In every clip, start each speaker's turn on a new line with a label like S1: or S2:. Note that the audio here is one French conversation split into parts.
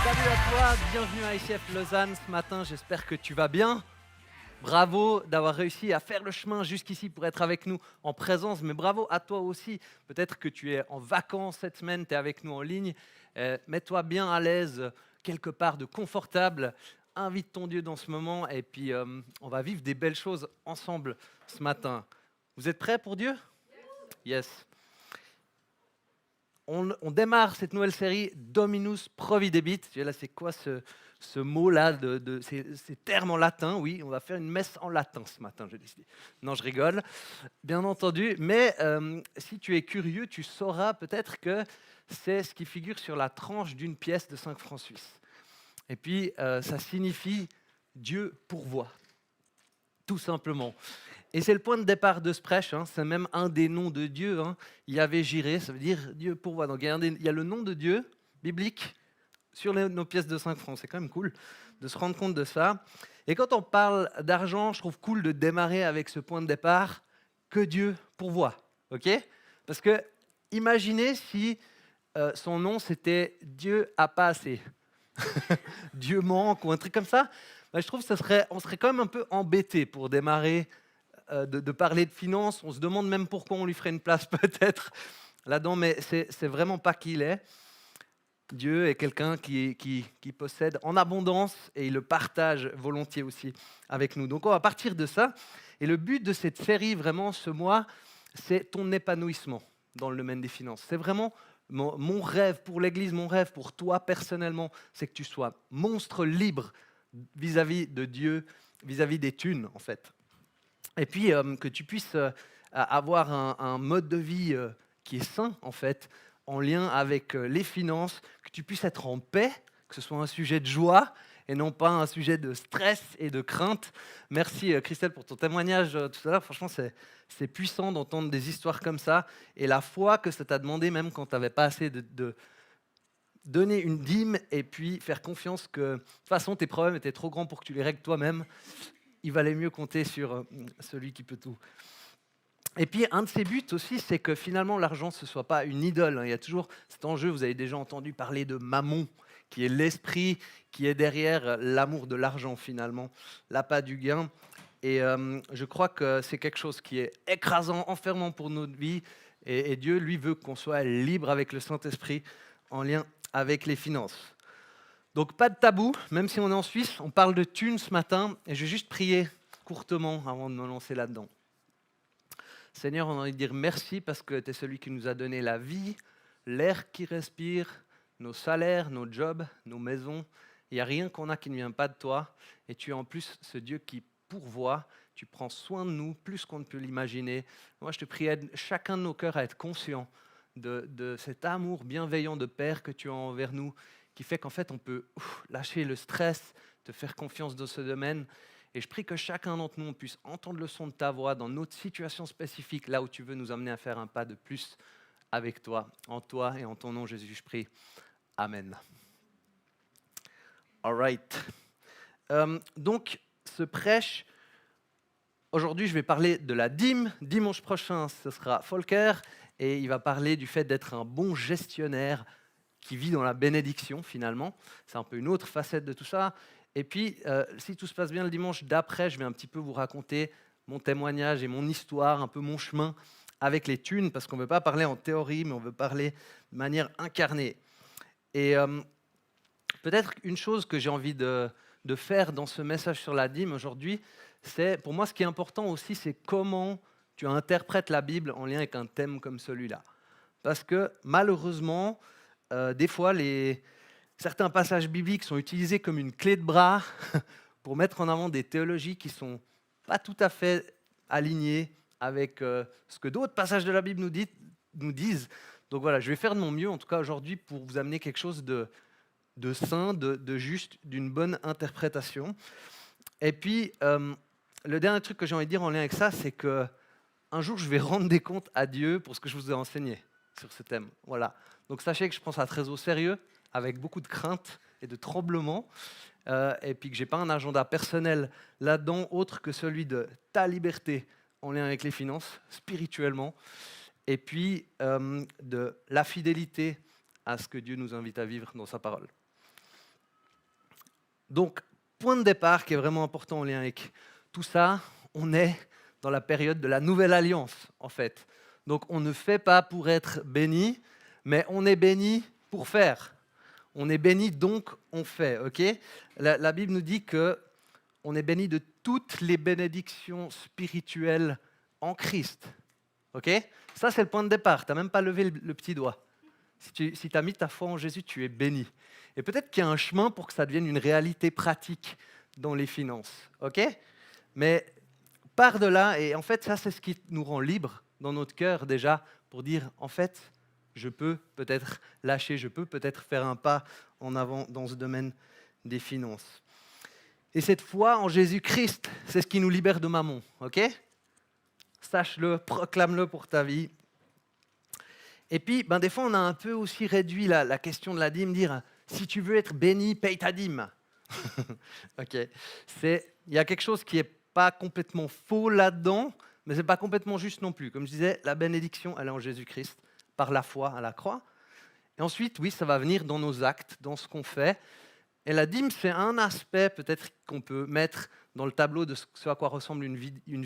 S1: Salut à toi, bienvenue à ICF Lausanne ce matin, j'espère que tu vas bien. Bravo d'avoir réussi à faire le chemin jusqu'ici pour être avec nous en présence, mais bravo à toi aussi. Peut-être que tu es en vacances cette semaine, tu es avec nous en ligne. Mets-toi bien à l'aise, quelque part de confortable. Invite ton Dieu dans ce moment et puis on va vivre des belles choses ensemble ce matin. Vous êtes prêts pour Dieu? Yes. On démarre cette nouvelle série Dominus Providebit. Là, c'est quoi ce mot-là, ces termes en latin? Oui, on va faire une messe en latin ce matin, j'ai décidé. Non, je rigole, bien entendu. Mais si tu es curieux, tu sauras peut-être que c'est ce qui figure sur la tranche d'une pièce de 5 francs suisses. Et puis, ça signifie Dieu pourvoit, tout simplement. Et c'est le point de départ de ce prêche, hein. C'est même un des noms de Dieu. Hein. Yahvé Jireh, ça veut dire Dieu pourvoit. Donc il y a le nom de Dieu biblique sur nos pièces de 5 francs. C'est quand même cool de se rendre compte de ça. Et quand on parle d'argent, je trouve cool de démarrer avec ce point de départ, que Dieu pourvoit. Ok? Parce que imaginez si son nom c'était Dieu a pas assez. Dieu manque ou un truc comme ça. Ben, je trouve que on serait quand même un peu embêté pour démarrer de parler de finances. On se demande même pourquoi on lui ferait une place peut-être là-dedans, mais c'est vraiment pas qui il est. Dieu est quelqu'un qui possède en abondance et il le partage volontiers aussi avec nous. Donc on va partir de ça. Et le but de cette série, vraiment, ce mois, c'est ton épanouissement dans le domaine des finances. C'est vraiment mon rêve pour l'Église, mon rêve pour toi personnellement, c'est que tu sois monstre libre vis-à-vis de Dieu, vis-à-vis des thunes, en fait. Et puis que tu puisses avoir un mode de vie qui est sain, en fait, en lien avec les finances, que tu puisses être en paix, que ce soit un sujet de joie et non pas un sujet de stress et de crainte. Merci Christelle pour ton témoignage tout à l'heure. Franchement, c'est puissant d'entendre des histoires comme ça et la foi que ça t'a demandé, même quand tu n'avais pas assez de donner une dîme et puis faire confiance que de toute façon tes problèmes étaient trop grands pour que tu les règles toi-même. Il valait mieux compter sur celui qui peut tout. Et puis, un de ses buts aussi, c'est que finalement, l'argent, ce ne soit pas une idole. Hein. Il y a toujours cet enjeu, vous avez déjà entendu parler de Mammon, qui est l'esprit qui est derrière l'amour de l'argent, finalement, l'appât du gain. Et je crois que c'est quelque chose qui est écrasant, enfermant pour notre vie. Et Dieu, lui, veut qu'on soit libre avec le Saint-Esprit en lien avec les finances. Donc pas de tabou, même si on est en Suisse, on parle de thunes ce matin, et je vais juste prier courtement avant de me lancer là-dedans. Seigneur, on a envie de dire merci parce que tu es celui qui nous a donné la vie, l'air qui respire, nos salaires, nos jobs, nos maisons. Il n'y a rien qu'on a qui ne vient pas de toi, et tu es en plus ce Dieu qui pourvoit, tu prends soin de nous plus qu'on ne peut l'imaginer. Moi, je te prie, aide chacun de nos cœurs à être conscient de cet amour bienveillant de Père que tu as envers nous, qui fait qu'en fait, on peut lâcher le stress, te faire confiance dans ce domaine. Et je prie que chacun d'entre nous on puisse entendre le son de ta voix dans notre situation spécifique, là où tu veux nous amener à faire un pas de plus avec toi. En toi et en ton nom, Jésus, je prie. Amen. All right. Donc, ce prêche, aujourd'hui, je vais parler de la dîme. Dimanche prochain, ce sera Volker. Et il va parler du fait d'être un bon gestionnaire qui vit dans la bénédiction, finalement. C'est un peu une autre facette de tout ça. Et puis, si tout se passe bien le dimanche d'après, je vais un petit peu vous raconter mon témoignage et mon histoire, un peu mon chemin avec les thunes, parce qu'on ne veut pas parler en théorie, mais on veut parler de manière incarnée. Et peut-être une chose que j'ai envie de faire dans ce message sur la dîme aujourd'hui, c'est, pour moi, ce qui est important aussi, c'est comment tu interprètes la Bible en lien avec un thème comme celui-là. Parce que malheureusement, des fois, certains passages bibliques sont utilisés comme une clé de bras pour mettre en avant des théologies qui ne sont pas tout à fait alignées avec ce que d'autres passages de la Bible nous disent. Donc voilà, je vais faire de mon mieux, en tout cas aujourd'hui, pour vous amener quelque chose de sain, de juste, d'une bonne interprétation. Et puis, le dernier truc que j'ai envie de dire en lien avec ça, c'est que un jour, je vais rendre des comptes à Dieu pour ce que je vous ai enseigné sur ce thème. Voilà. Donc sachez que je prends ça très au sérieux, avec beaucoup de crainte et de tremblement, et puis que je n'ai pas un agenda personnel là-dedans, autre que celui de ta liberté en lien avec les finances, spirituellement, et puis de la fidélité à ce que Dieu nous invite à vivre dans sa parole. Donc, point de départ qui est vraiment important en lien avec tout ça, on est dans la période de la nouvelle alliance, en fait. Donc, on ne fait pas pour être béni, mais on est béni pour faire. On est béni, donc on fait, ok? La Bible nous dit que on est béni de toutes les bénédictions spirituelles en Christ, ok? Ça, c'est le point de départ. Tu n'as même pas levé le petit doigt. Si tu as mis ta foi en Jésus, tu es béni. Et peut-être qu'il y a un chemin pour que ça devienne une réalité pratique dans les finances, ok? Mais par de là, et en fait, ça, c'est ce qui nous rend libres dans notre cœur déjà, pour dire, en fait, je peux peut-être lâcher, je peux peut-être faire un pas en avant dans ce domaine des finances. Et cette foi en Jésus-Christ, c'est ce qui nous libère de mammon, ok? Sache-le, proclame-le pour ta vie. Et puis, des fois, on a un peu aussi réduit la question de la dîme, dire, si tu veux être béni, paye ta dîme. Ok. Il y a quelque chose qui n'est pas complètement faux là-dedans, mais ce n'est pas complètement juste non plus. Comme je disais, la bénédiction, elle est en Jésus-Christ, par la foi à la croix. Et ensuite, oui, ça va venir dans nos actes, dans ce qu'on fait. Et la dîme, c'est un aspect peut-être qu'on peut mettre dans le tableau de ce à quoi ressemble une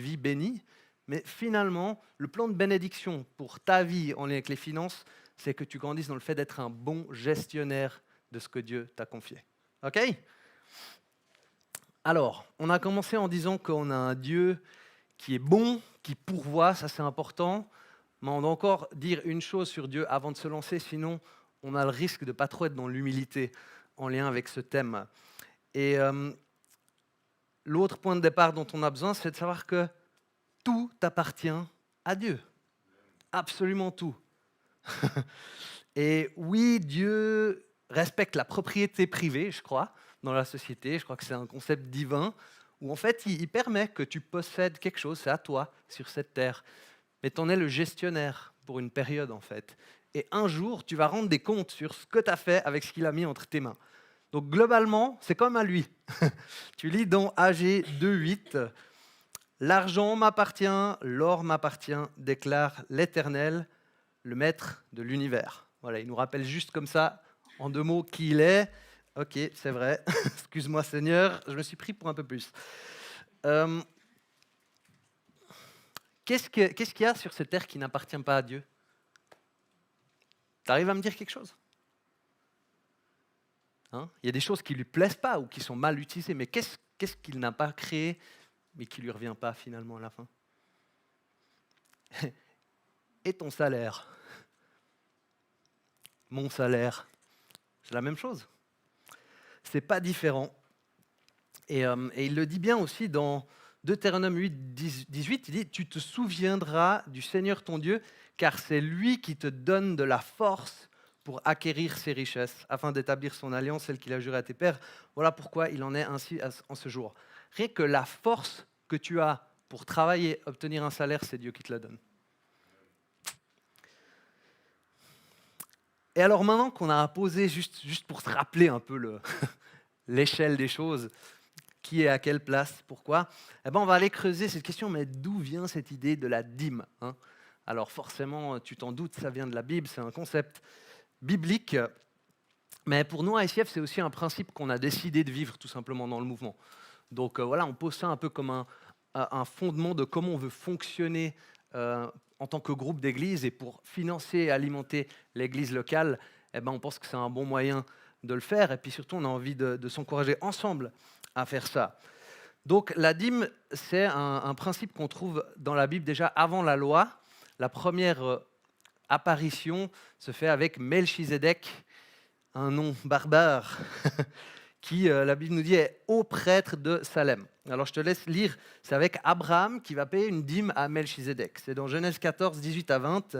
S1: vie bénie. Mais finalement, le plan de bénédiction pour ta vie en lien avec les finances, c'est que tu grandisses dans le fait d'être un bon gestionnaire de ce que Dieu t'a confié. OK ? Alors, on a commencé en disant qu'on a un Dieu qui est bon, qui pourvoit, ça c'est important. Mais on doit encore dire une chose sur Dieu avant de se lancer, sinon on a le risque de ne pas trop être dans l'humilité en lien avec ce thème. Et l'autre point de départ dont on a besoin, c'est de savoir que tout appartient à Dieu. Absolument tout. Et oui, Dieu respecte la propriété privée, je crois, dans la société. Je crois que c'est un concept divin où en fait, il permet que tu possèdes quelque chose, c'est à toi, sur cette terre. Mais tu en es le gestionnaire pour une période en fait. Et un jour, tu vas rendre des comptes sur ce que tu as fait avec ce qu'il a mis entre tes mains. Donc globalement, c'est comme à lui. Tu lis dans AG 2.8, « L'argent m'appartient, l'or m'appartient, déclare l'Éternel, le maître de l'univers. » Voilà, il nous rappelle juste comme ça, en 2 mots, qui il est. Ok, c'est vrai. Excuse-moi Seigneur, je me suis pris pour un peu plus. Qu'est-ce qu'il y a sur cette terre qui n'appartient pas à Dieu? Tu arrives à me dire quelque chose? Il y a des choses qui ne lui plaisent pas ou qui sont mal utilisées, mais qu'est-ce qu'il n'a pas créé, mais qui ne lui revient pas finalement à la fin? Et ton salaire? Mon salaire? C'est la même chose. C'est pas différent. Et il le dit bien aussi dans Deutéronome 8, 18, il dit « Tu te souviendras du Seigneur ton Dieu, car c'est lui qui te donne de la force pour acquérir ses richesses, afin d'établir son alliance, celle qu'il a jurée à tes pères. Voilà pourquoi il en est ainsi en ce jour. » Rien que la force que tu as pour travailler, obtenir un salaire, c'est Dieu qui te la donne. Et alors maintenant qu'on a posé, juste pour se rappeler un peu l'échelle des choses, qui est à quelle place, pourquoi, on va aller creuser cette question, mais d'où vient cette idée de la dîme, Alors forcément, tu t'en doutes, ça vient de la Bible, c'est un concept biblique, mais pour nous, à ICF, c'est aussi un principe qu'on a décidé de vivre tout simplement dans le mouvement. Donc voilà, on pose ça un peu comme un fondement de comment on veut fonctionner en tant que groupe d'église, et pour financer et alimenter l'église locale, on pense que c'est un bon moyen de le faire, et puis surtout, on a envie de s'encourager ensemble à faire ça. Donc la dîme, c'est un principe qu'on trouve dans la Bible déjà avant la loi. La première apparition se fait avec Melchizedek, un nom barbare, qui, la Bible nous dit, est haut prêtre de Salem. Alors je te laisse lire, c'est avec Abraham qui va payer une dîme à Melchizedek. C'est dans Genèse 14, 18 à 20.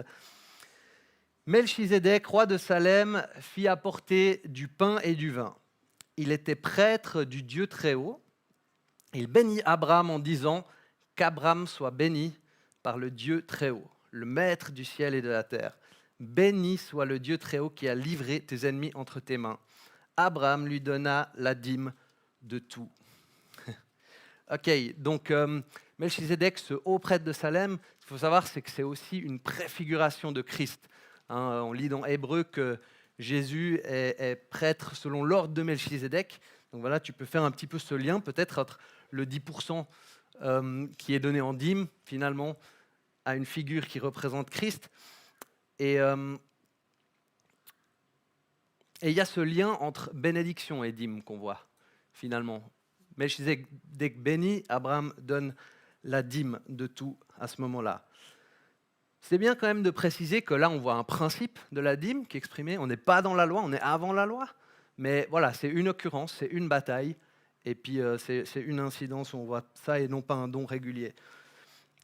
S1: Melchizedek, roi de Salem, fit apporter du pain et du vin. Il était prêtre du Dieu Très-Haut. Il bénit Abraham en disant qu'Abraham soit béni par le Dieu Très-Haut, le maître du ciel et de la terre. Béni soit le Dieu Très-Haut qui a livré tes ennemis entre tes mains. Abraham lui donna la dîme de tout. Ok, donc Melchizedek, ce haut prêtre de Salem, il faut savoir c'est que c'est aussi une préfiguration de Christ. On lit dans Hébreux que Jésus est prêtre selon l'ordre de Melchizedek. Donc voilà, tu peux faire un petit peu ce lien peut-être entre le 10% qui est donné en dîme, finalement, à une figure qui représente Christ. Et il y a ce lien entre bénédiction et dîme qu'on voit, finalement. Melchizedek bénit, Abraham donne la dîme de tout à ce moment-là. C'est bien quand même de préciser que là, on voit un principe de la dîme qui est exprimé. On n'est pas dans la loi, on est avant la loi. Mais voilà, c'est une occurrence, c'est une bataille. Et puis, c'est une incidence où on voit ça et non pas un don régulier.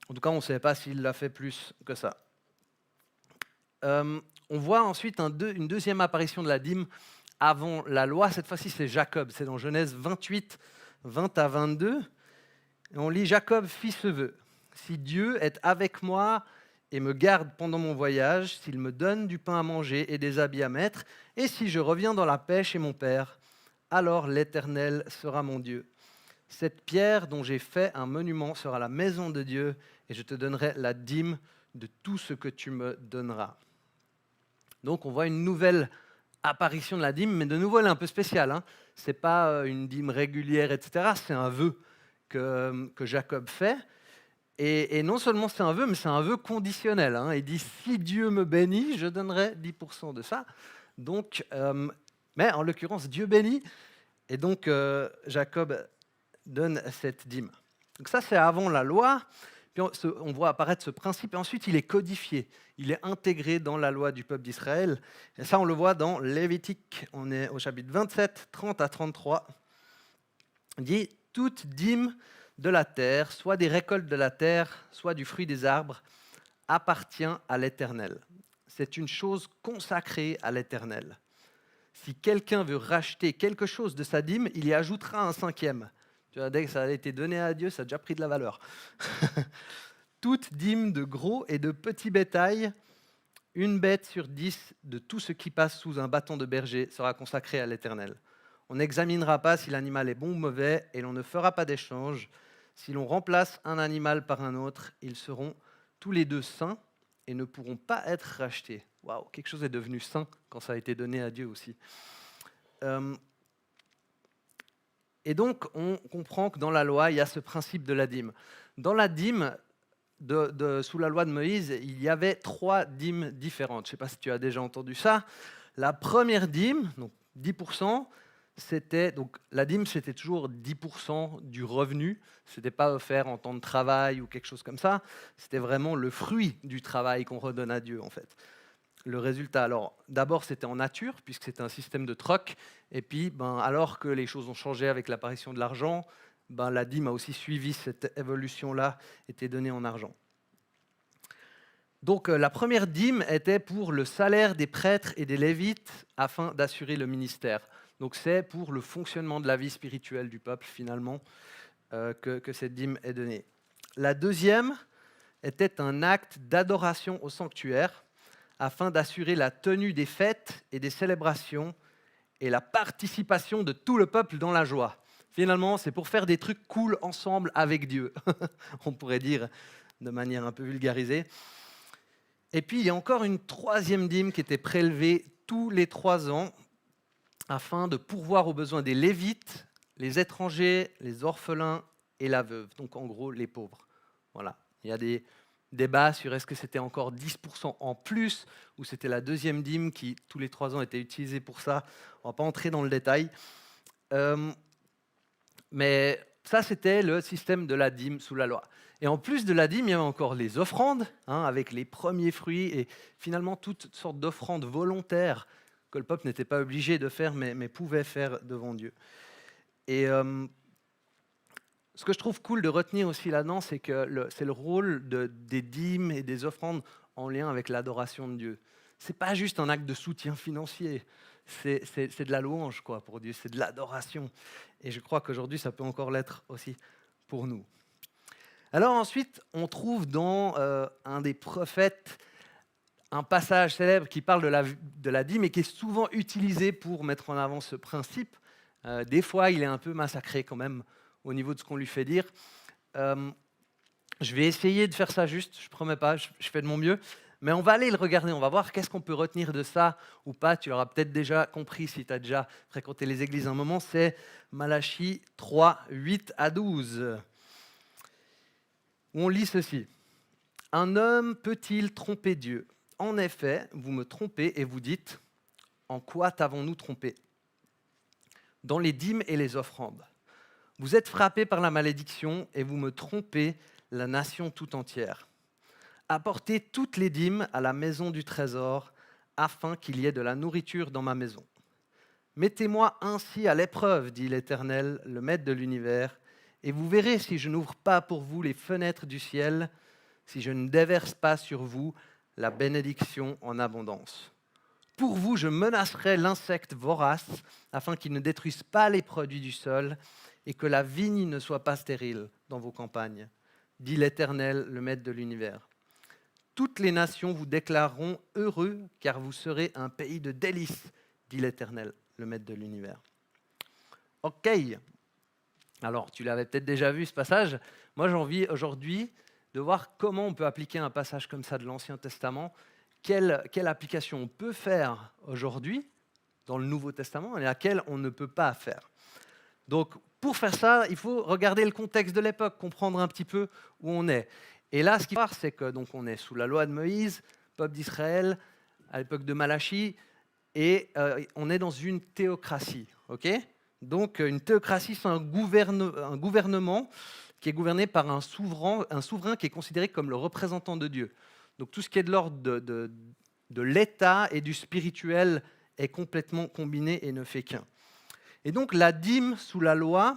S1: En tout cas, on ne sait pas s'il l'a fait plus que ça. On voit ensuite une deuxième apparition de la dîme avant la loi. Cette fois-ci, c'est Jacob. C'est dans Genèse 28, 20 à 22. Et on lit « Jacob fit ce vœu. Si Dieu est avec moi et me garde pendant mon voyage, s'il me donne du pain à manger et des habits à mettre, et si je reviens dans la paix chez mon père, alors l'Éternel sera mon Dieu. Cette pierre dont j'ai fait un monument sera la maison de Dieu, et je te donnerai la dîme de tout ce que tu me donneras. » Donc on voit une nouvelle apparition de la dîme, mais de nouveau elle est un peu spéciale. Ce n'est pas une dîme régulière, etc. C'est un vœu que Jacob fait. Et non seulement c'est un vœu, mais c'est un vœu conditionnel. Il dit « si Dieu me bénit, je donnerai 10% de ça ». Donc, mais en l'occurrence, Dieu bénit, et donc Jacob donne cette dîme. Donc ça, c'est avant la loi. Puis on voit apparaître ce principe, et ensuite il est codifié. Il est intégré dans la loi du peuple d'Israël. Et ça, on le voit dans Lévitique. On est au chapitre 27, 30 à 33. Il dit « toute dîme de la terre, soit des récoltes de la terre, soit du fruit des arbres, appartient à l'Éternel. C'est une chose consacrée à l'Éternel. Si quelqu'un veut racheter quelque chose de sa dîme, il y ajoutera un cinquième. » Tu vois, dès que ça a été donné à Dieu, ça a déjà pris de la valeur. Toute dîme de gros et de petit bétail, une bête sur 10 de tout ce qui passe sous un bâton de berger sera consacrée à l'Éternel. On n'examinera pas si l'animal est bon ou mauvais, et l'on ne fera pas d'échange. Si l'on remplace un animal par un autre, ils seront tous les deux saints et ne pourront pas être rachetés. Waouh, quelque chose est devenu saint quand ça a été donné à Dieu aussi. Et donc, on comprend que dans la loi, il y a ce principe de la dîme. Dans la dîme, sous la loi de Moïse, il y avait 3 dîmes différentes. Je ne sais pas si tu as déjà entendu ça. La première dîme, donc 10%, donc la dîme, c'était toujours 10% du revenu. Ce n'était pas offert en temps de travail ou quelque chose comme ça. C'était vraiment le fruit du travail qu'on redonne à Dieu, en fait. Le résultat, alors, d'abord, c'était en nature, puisque c'était un système de troc. Et puis, alors que les choses ont changé avec l'apparition de l'argent, la dîme a aussi suivi cette évolution-là, était donnée en argent. Donc, la première dîme était pour le salaire des prêtres et des lévites, afin d'assurer le ministère. Donc, c'est pour le fonctionnement de la vie spirituelle du peuple, finalement, que cette dîme est donnée. La deuxième était un acte d'adoration au sanctuaire, afin d'assurer la tenue des fêtes et des célébrations et la participation de tout le peuple dans la joie. Finalement, c'est pour faire des trucs cool ensemble avec Dieu, on pourrait dire de manière un peu vulgarisée. Et puis, il y a encore une troisième dîme qui était prélevée tous les 3 ans afin de pourvoir aux besoins des Lévites, les étrangers, les orphelins et la veuve. Donc, en gros, les pauvres. Voilà. Il y a des débats sur est-ce que c'était encore 10% en plus ou c'était la deuxième dîme qui, tous les 3 ans, était utilisée pour ça. On ne va pas entrer dans le détail. Mais ça, c'était le système de la dîme sous la loi. Et en plus de la dîme, il y avait encore les offrandes, avec les premiers fruits et finalement toutes sortes d'offrandes volontaires que le peuple n'était pas obligé de faire, mais pouvait faire devant Dieu. Et ce que je trouve cool de retenir aussi là-dedans, c'est que c'est le rôle des dîmes et des offrandes en lien avec l'adoration de Dieu. Ce n'est pas juste un acte de soutien financier, c'est de la louange quoi, pour Dieu, c'est de l'adoration. Et je crois qu'aujourd'hui, ça peut encore l'être aussi pour nous. Alors ensuite, on trouve dans un des prophètes un passage célèbre qui parle de la dîme et qui est souvent utilisé pour mettre en avant ce principe. Des fois, il est un peu massacré quand même au niveau de ce qu'on lui fait dire. Je vais essayer de faire ça juste, je ne promets pas, je fais de mon mieux. Mais on va aller le regarder, on va voir qu'est-ce qu'on peut retenir de ça ou pas. Tu l'auras peut-être déjà compris si tu as déjà fréquenté les églises un moment, c'est Malachie 3, 8 à 12. Où on lit ceci. Un homme peut-il tromper Dieu? En effet, vous me trompez et vous dites, en quoi t'avons-nous trompé? Dans les dîmes et les offrandes. Vous êtes frappés par la malédiction et vous me trompez, la nation tout entière. Apportez toutes les dîmes à la maison du trésor, afin qu'il y ait de la nourriture dans ma maison. Mettez-moi ainsi à l'épreuve, dit l'Éternel, le Maître de l'univers, et vous verrez si je n'ouvre pas pour vous les fenêtres du ciel, si je ne déverse pas sur vous la bénédiction en abondance. Pour vous, je menacerai l'insecte vorace, afin qu'il ne détruise pas les produits du sol, et que la vigne ne soit pas stérile dans vos campagnes, dit l'Éternel, le Maître de l'univers. Toutes les nations vous déclareront heureux, car vous serez un pays de délices, dit l'Éternel, le Maître de l'univers. Ok, alors tu l'avais peut-être déjà vu ce passage. Moi j'ai envie aujourd'hui de voir comment on peut appliquer un passage comme ça de l'Ancien Testament, quelle application on peut faire aujourd'hui dans le Nouveau Testament et laquelle on ne peut pas faire. Donc pour faire ça, il faut regarder le contexte de l'époque, comprendre un petit peu où on est. Et là, ce qu'il faut voir, c'est que donc, on est sous la loi de Moïse, peuple d'Israël, à l'époque de Malachie, et on est dans une théocratie. Okay, donc une théocratie, c'est un gouvernement qui est gouverné par un souverain qui est considéré comme le représentant de Dieu. Donc tout ce qui est de l'ordre de l'État et du spirituel est complètement combiné et ne fait qu'un. Et donc la dîme sous la loi,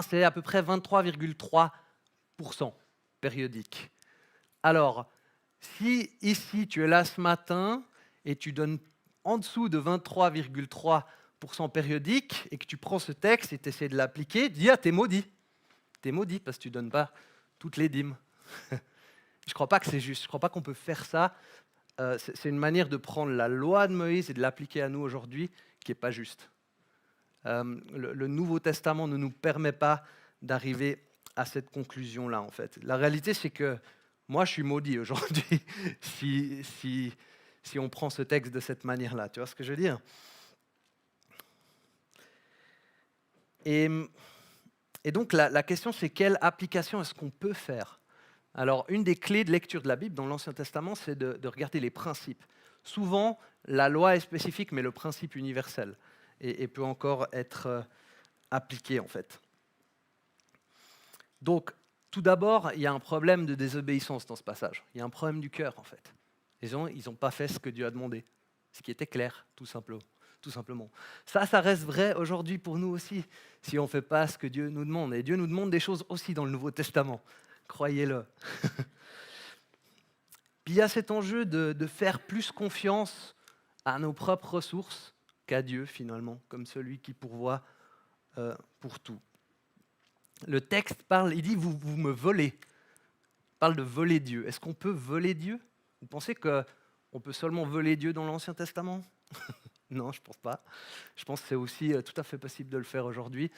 S1: c'est à peu près 23,3% périodique. Alors, si ici tu es là ce matin et tu donnes en dessous de 23,3% périodique et que tu prends ce texte et tu essaies de l'appliquer, tu dis t'es maudit. T'es maudit parce que tu ne donnes pas toutes les dîmes. Je ne crois pas que c'est juste, je ne crois pas qu'on peut faire ça. C'est une manière de prendre la loi de Moïse et de l'appliquer à nous aujourd'hui qui n'est pas juste. Le Nouveau Testament ne nous permet pas d'arriver à cette conclusion-là, en fait. La réalité, c'est que moi, je suis maudit aujourd'hui si on prend ce texte de cette manière-là. Tu vois ce que je veux dire? Et donc, la question, c'est quelle application est-ce qu'on peut faire? Alors, une des clés de lecture de la Bible dans l'Ancien Testament, c'est de regarder les principes. Souvent, la loi est spécifique, mais le principe universel et peut encore être appliqué, en fait. Donc, tout d'abord, il y a un problème de désobéissance dans ce passage. Il y a un problème du cœur, en fait. Ils n'ont pas fait ce que Dieu a demandé, ce qui était clair, tout simplement. Ça reste vrai aujourd'hui pour nous aussi, si on ne fait pas ce que Dieu nous demande. Et Dieu nous demande des choses aussi dans le Nouveau Testament, croyez-le. Puis il y a cet enjeu de faire plus confiance à nos propres ressources qu'à Dieu, finalement, comme celui qui pourvoit pour tout. Le texte parle, il dit vous me volez. Il parle de voler Dieu. Est-ce qu'on peut voler Dieu? Vous pensez qu'on peut seulement voler Dieu dans l'Ancien Testament? Non, je ne pense pas. Je pense que c'est aussi tout à fait possible de le faire aujourd'hui.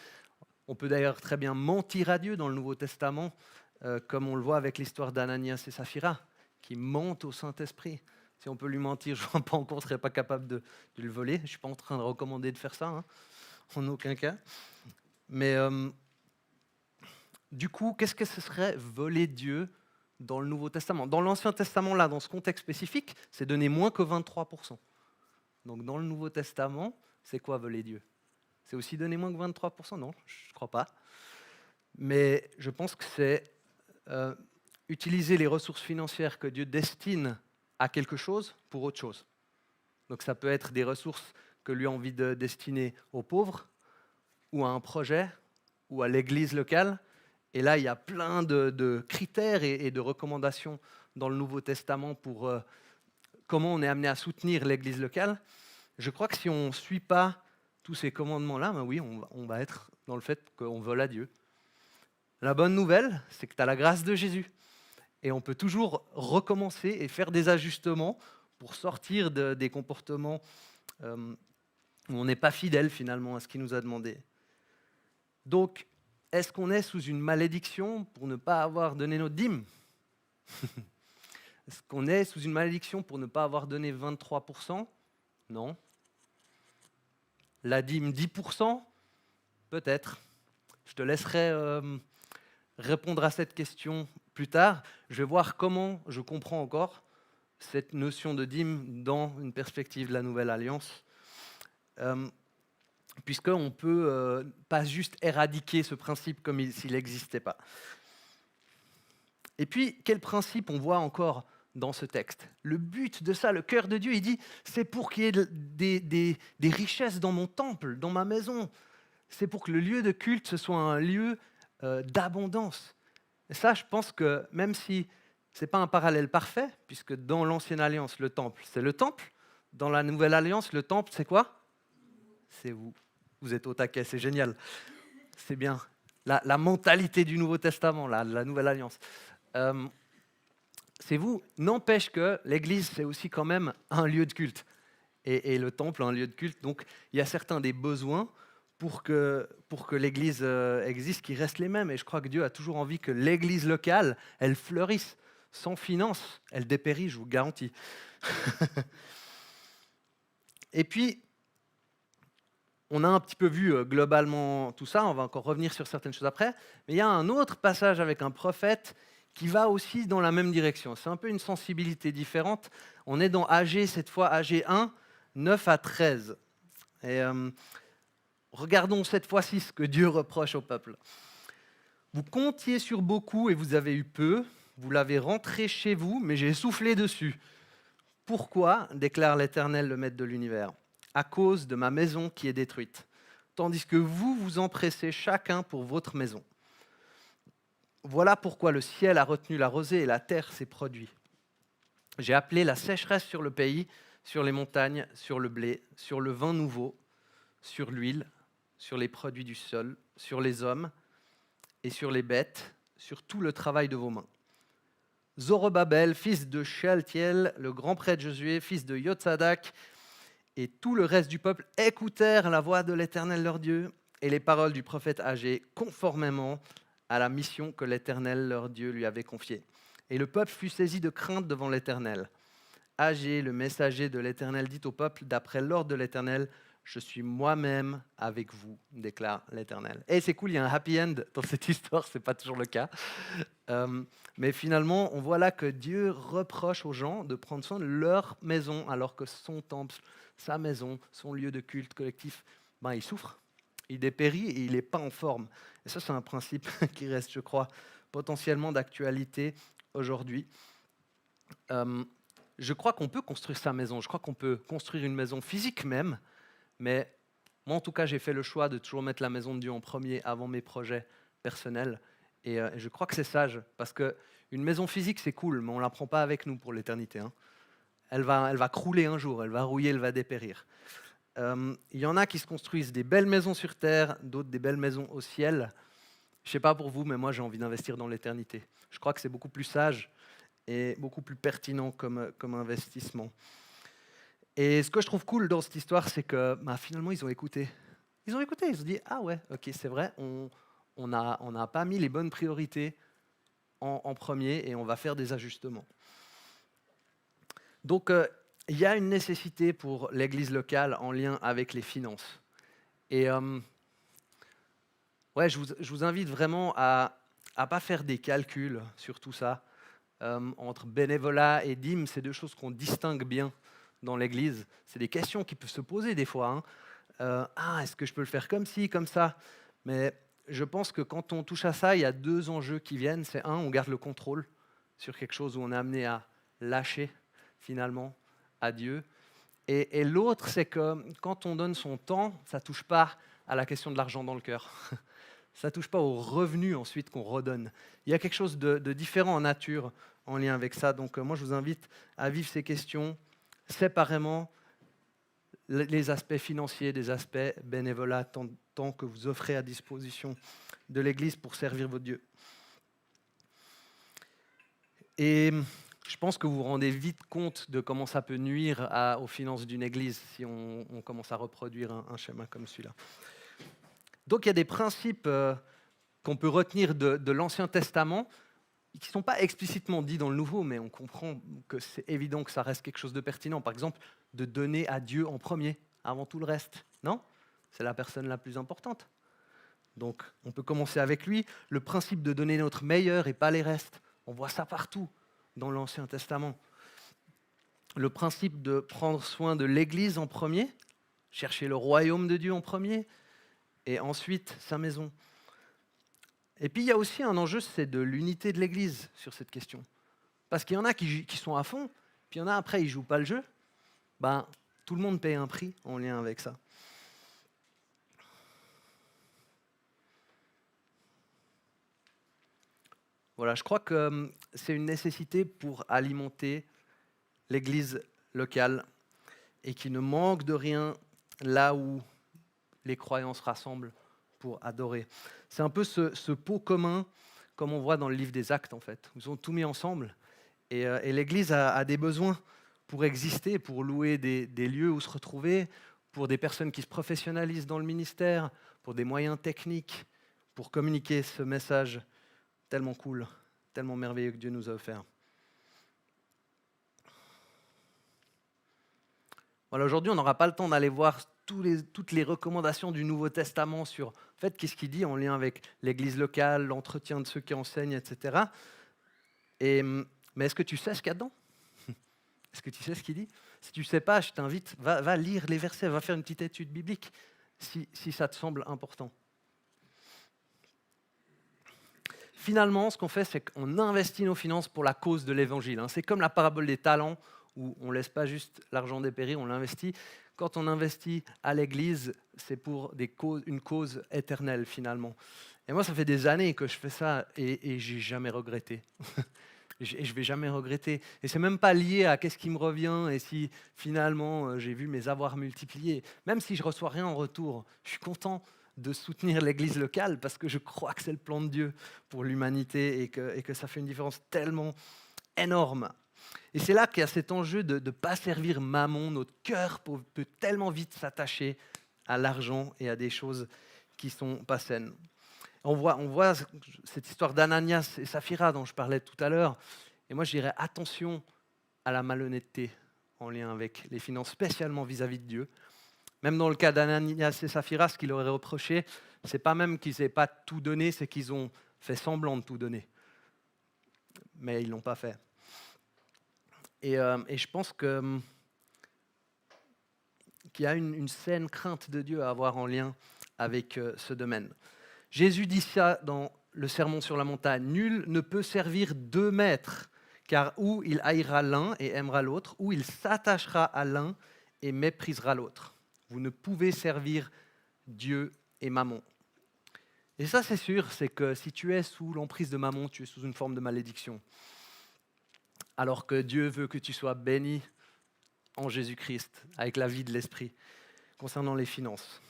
S1: On peut d'ailleurs très bien mentir à Dieu dans le Nouveau Testament, comme on le voit avec l'histoire d'Ananias et Saphira, qui mentent au Saint-Esprit. Si on peut lui mentir, je ne vois pas en quoi on ne serait pas capable de le voler. Je ne suis pas en train de recommander de faire ça, en aucun cas. Mais du coup, qu'est-ce que ce serait voler Dieu dans le Nouveau Testament? Dans l'Ancien Testament, là, dans ce contexte spécifique, c'est donné moins que 23%. Donc dans le Nouveau Testament, c'est quoi voler Dieu? C'est aussi donné moins que 23%? Non, je ne crois pas. Mais je pense que c'est utiliser les ressources financières que Dieu destine à quelque chose pour autre chose. Donc ça peut être des ressources que lui a envie de destiner aux pauvres, ou à un projet, ou à l'église locale. Et là, il y a plein de critères et de recommandations dans le Nouveau Testament pour comment on est amené à soutenir l'église locale. Je crois que si on ne suit pas tous ces commandements-là, oui, on va être dans le fait qu'on vole à Dieu. La bonne nouvelle, c'est que tu as la grâce de Jésus. Et on peut toujours recommencer et faire des ajustements pour sortir des comportements où on n'est pas fidèle finalement à ce qu'il nous a demandé. Donc, est-ce qu'on est sous une malédiction pour ne pas avoir donné notre dîme? Est-ce qu'on est sous une malédiction pour ne pas avoir donné 23%? Non. La dîme 10%? Peut-être. Je te laisserai répondre à cette question plus tard. Je vais voir comment je comprends encore cette notion de dîme dans une perspective de la Nouvelle Alliance. Puisqu'on ne peut pas juste éradiquer ce principe comme s'il n'existait pas. Et puis, quel principe on voit encore dans ce texte? Le but de ça, le cœur de Dieu, il dit, c'est pour qu'il y ait des richesses dans mon temple, dans ma maison. C'est pour que le lieu de culte, ce soit un lieu d'abondance. Et ça, je pense que même si ce n'est pas un parallèle parfait, puisque dans l'Ancienne Alliance, le temple, c'est le temple. Dans la Nouvelle Alliance, le temple, c'est quoi? C'est vous. Vous êtes au taquet, c'est génial. C'est bien. La mentalité du Nouveau Testament, la Nouvelle Alliance. C'est vous. N'empêche que l'Église, c'est aussi quand même un lieu de culte. Et le temple, un lieu de culte. Donc, il y a certains des besoins pour que l'Église existe qui restent les mêmes. Et je crois que Dieu a toujours envie que l'Église locale, elle fleurisse. Sans finance, elle dépérit, je vous garantis. Et puis, on a un petit peu vu globalement tout ça, on va encore revenir sur certaines choses après, mais il y a un autre passage avec un prophète qui va aussi dans la même direction. C'est un peu une sensibilité différente. On est dans Agé, cette fois Agé 1, 9 à 13. Et regardons cette fois-ci ce que Dieu reproche au peuple. Vous comptiez sur beaucoup et vous avez eu peu. Vous l'avez rentré chez vous, mais j'ai soufflé dessus. Pourquoi, déclare l'Éternel, le Maître de l'univers? À cause de ma maison qui est détruite, tandis que vous vous empressez chacun pour votre maison. Voilà pourquoi le ciel a retenu la rosée et la terre ses produits. J'ai appelé la sécheresse sur le pays, sur les montagnes, sur le blé, sur le vin nouveau, sur l'huile, sur les produits du sol, sur les hommes et sur les bêtes, sur tout le travail de vos mains. Zorobabel, fils de Shealtiel, le grand prêtre Josué, fils de Yotsadak, et tout le reste du peuple écoutèrent la voix de l'Éternel leur Dieu et les paroles du prophète Agé, conformément à la mission que l'Éternel leur Dieu lui avait confiée. Et le peuple fut saisi de crainte devant l'Éternel. Agé, le messager de l'Éternel, dit au peuple, d'après l'ordre de l'Éternel, je suis moi-même avec vous, déclare l'Éternel. Et c'est cool, il y a un happy end dans cette histoire, ce n'est pas toujours le cas. Mais finalement, on voit là que Dieu reproche aux gens de prendre soin de leur maison, alors que son temple, sa maison, son lieu de culte collectif, il souffre, il dépérit et il n'est pas en forme. Et ça, c'est un principe qui reste, je crois, potentiellement d'actualité aujourd'hui. Je crois qu'on peut construire sa maison, je crois qu'on peut construire une maison physique même, mais moi, en tout cas, j'ai fait le choix de toujours mettre la maison de Dieu en premier avant mes projets personnels. Et je crois que c'est sage, parce qu'une maison physique, c'est cool, mais on ne la prend pas avec nous pour l'éternité. Hein. Elle va crouler un jour, elle va rouiller, elle va dépérir. Il y en a qui se construisent des belles maisons sur terre, d'autres des belles maisons au ciel. Je ne sais pas pour vous, mais moi, j'ai envie d'investir dans l'éternité. Je crois que c'est beaucoup plus sage et beaucoup plus pertinent comme investissement. Et ce que je trouve cool dans cette histoire, c'est que finalement, ils ont écouté. Ils ont écouté, ils se sont dit, ah ouais, ok, c'est vrai, on n'a pas mis les bonnes priorités en premier et on va faire des ajustements. Donc, il y a une nécessité pour l'Église locale en lien avec les finances. Et je vous invite vraiment à ne pas faire des calculs sur tout ça. Entre bénévolat et dîme, c'est deux choses qu'on distingue bien dans l'Église. C'est des questions qui peuvent se poser des fois. Est-ce que je peux le faire comme ci, comme ça? Mais je pense que quand on touche à ça, il y a deux enjeux qui viennent. C'est un, on garde le contrôle sur quelque chose où on est amené à lâcher finalement à Dieu. Et l'autre, c'est que quand on donne son temps, ça ne touche pas à la question de l'argent dans le cœur. Ça ne touche pas aux revenus ensuite qu'on redonne. Il y a quelque chose de différent en nature en lien avec ça. Donc moi, je vous invite à vivre ces questions séparément, les aspects financiers des aspects bénévolat, tant que vous offrez à disposition de l'Église pour servir votre Dieu. Et je pense que vous vous rendez vite compte de comment ça peut nuire aux finances d'une Église si on commence à reproduire un schéma comme celui-là. Donc il y a des principes qu'on peut retenir de l'Ancien Testament qui ne sont pas explicitement dits dans le Nouveau, mais on comprend que c'est évident que ça reste quelque chose de pertinent. Par exemple, de donner à Dieu en premier, avant tout le reste. Non? C'est la personne la plus importante. Donc, on peut commencer avec lui. Le principe de donner notre meilleur et pas les restes. On voit ça partout dans l'Ancien Testament. Le principe de prendre soin de l'Église en premier, chercher le royaume de Dieu en premier, et ensuite sa maison. Et puis il y a aussi un enjeu, c'est de l'unité de l'Église sur cette question. Parce qu'il y en a qui sont à fond, puis il y en a après, ils ne jouent pas le jeu. Ben, tout le monde paye un prix en lien avec ça. Voilà, je crois que c'est une nécessité pour alimenter l'Église locale et qui ne manque de rien là où les croyants se rassemblent pour adorer. C'est un peu ce pot commun, comme on voit dans le livre des Actes en fait. Ils ont tout mis ensemble et l'Église a des besoins pour exister, pour louer des lieux où se retrouver, pour des personnes qui se professionnalisent dans le ministère, pour des moyens techniques, pour communiquer ce message tellement cool, tellement merveilleux que Dieu nous a offert. Voilà, aujourd'hui, on n'aura pas le temps d'aller voir toutes les recommandations du Nouveau Testament sur, en fait, qu'est-ce qu'il dit en lien avec l'Église locale, l'entretien de ceux qui enseignent, etc. Mais est-ce que tu sais ce qu'il y a dedans? Est-ce que tu sais ce qu'il dit? Si tu ne sais pas, je t'invite, va lire les versets, va faire une petite étude biblique, si ça te semble important. Finalement, ce qu'on fait, c'est qu'on investit nos finances pour la cause de l'Évangile. C'est comme la parabole des talents, où on ne laisse pas juste l'argent dépérir, on l'investit. Quand on investit à l'Église, c'est pour une cause éternelle, finalement. Et moi, ça fait des années que je fais ça, et je n'ai jamais regretté. Et je ne vais jamais regretter. Et ce n'est même pas lié à qu'est-ce qui me revient, et si finalement j'ai vu mes avoirs multipliés. Même si je ne reçois rien en retour, je suis content de soutenir l'Église locale parce que je crois que c'est le plan de Dieu pour l'humanité et que ça fait une différence tellement énorme. Et c'est là qu'il y a cet enjeu de ne pas servir Mammon. Notre cœur peut tellement vite s'attacher à l'argent et à des choses qui ne sont pas saines. On voit cette histoire d'Ananias et Saphira dont je parlais tout à l'heure. Et moi, je dirais attention à la malhonnêteté en lien avec les finances, spécialement vis-à-vis de Dieu. Même dans le cas d'Ananias et Saphira, ce qu'il aurait reproché, ce n'est pas même qu'ils n'aient pas tout donné, c'est qu'ils ont fait semblant de tout donner. Mais ils ne l'ont pas fait. Et je pense qu'il y a une saine crainte de Dieu à avoir en lien avec ce domaine. Jésus dit ça dans le Sermon sur la montagne. Nul ne peut servir 2 maîtres, car ou il haïra l'un et aimera l'autre, ou il s'attachera à l'un et méprisera l'autre. Vous ne pouvez servir Dieu et Mammon. Et ça, c'est sûr, c'est que si tu es sous l'emprise de Mammon, tu es sous une forme de malédiction. Alors que Dieu veut que tu sois béni en Jésus-Christ, avec la vie de l'Esprit, concernant les finances.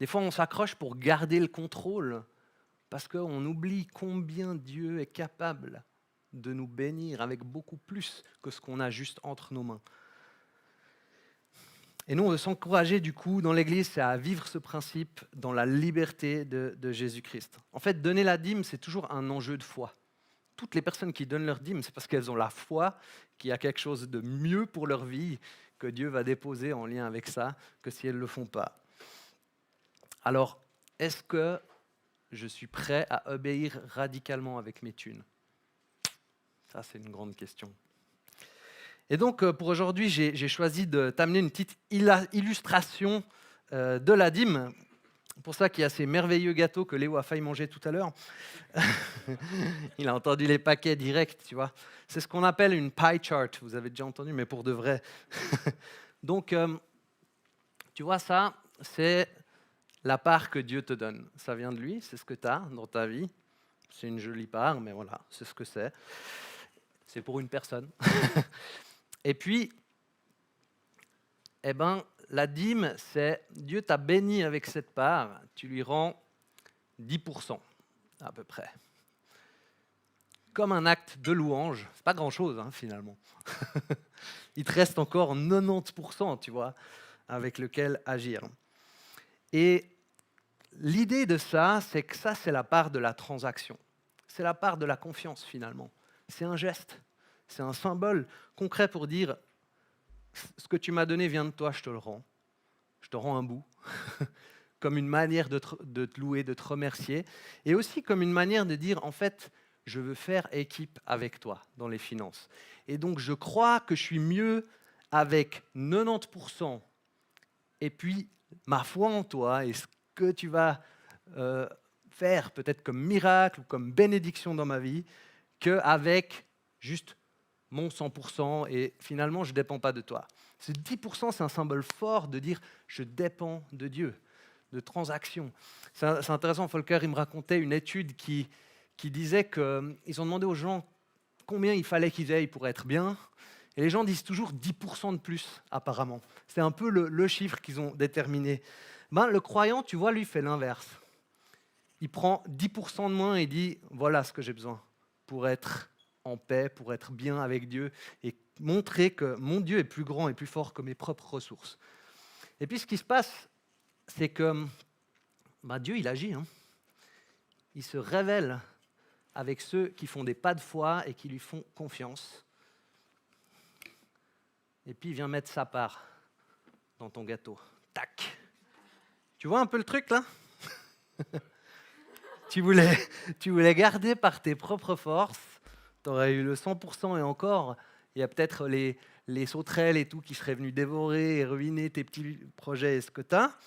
S1: Des fois, on s'accroche pour garder le contrôle, parce qu'on oublie combien Dieu est capable de nous bénir avec beaucoup plus que ce qu'on a juste entre nos mains. Et nous, on veut s'encourager du coup dans l'Église, c'est à vivre ce principe dans la liberté de Jésus-Christ. En fait, donner la dîme, c'est toujours un enjeu de foi. Toutes les personnes qui donnent leur dîme, c'est parce qu'elles ont la foi qu'il y a quelque chose de mieux pour leur vie que Dieu va déposer en lien avec ça, que si elles ne le font pas. Alors, est-ce que je suis prêt à obéir radicalement avec mes thunes? Ça, c'est une grande question. Et donc, pour aujourd'hui, j'ai choisi de t'amener une petite illustration de la dîme. Pour ça qu'il y a ces merveilleux gâteaux que Léo a failli manger tout à l'heure. Il a entendu les paquets directs, tu vois. C'est ce qu'on appelle une pie chart. Vous avez déjà entendu, mais pour de vrai. Donc, tu vois, ça, c'est la part que Dieu te donne. Ça vient de lui, c'est ce que tu as dans ta vie. C'est une jolie part, mais voilà, c'est ce que c'est. C'est pour une personne. Et puis, la dîme, c'est Dieu t'a béni avec cette part, tu lui rends 10% à peu près. Comme un acte de louange, c'est pas grand-chose finalement. Il te reste encore 90%, tu vois, avec lequel agir. Et l'idée de ça, c'est que ça, c'est la part de la transaction. C'est la part de la confiance, finalement. C'est un geste, c'est un symbole concret pour dire ce que tu m'as donné vient de toi, je te le rends. Je te rends un bout, comme une manière de te louer, de te remercier, et aussi comme une manière de dire, en fait, je veux faire équipe avec toi dans les finances. Et donc, je crois que je suis mieux avec 90%, et puis ma foi en toi, et ce que tu vas faire peut-être comme miracle ou comme bénédiction dans ma vie, qu'avec juste mon 100%, et finalement, je ne dépends pas de toi. Ce 10%, c'est un symbole fort de dire « je dépends de Dieu », de transaction. C'est intéressant, Volcker, il me racontait une étude qui disait qu'ils ont demandé aux gens combien il fallait qu'ils aient pour être bien, et les gens disent toujours 10% de plus, apparemment. C'est un peu le chiffre qu'ils ont déterminé. Le croyant, tu vois, lui, fait l'inverse. Il prend 10% de moins et dit « voilà ce que j'ai besoin pour être en paix, pour être bien avec Dieu et montrer que mon Dieu est plus grand et plus fort que mes propres ressources. » Et puis ce qui se passe, c'est que Dieu, il agit. Il se révèle avec ceux qui font des pas de foi et qui lui font confiance. Et puis il vient mettre sa part dans ton gâteau. Tac. Tu vois un peu le truc là? Tu voulais garder par tes propres forces, tu aurais eu le 100% et encore, il y a peut-être les sauterelles et tout qui seraient venus dévorer et ruiner tes petits projets et ce que tu as.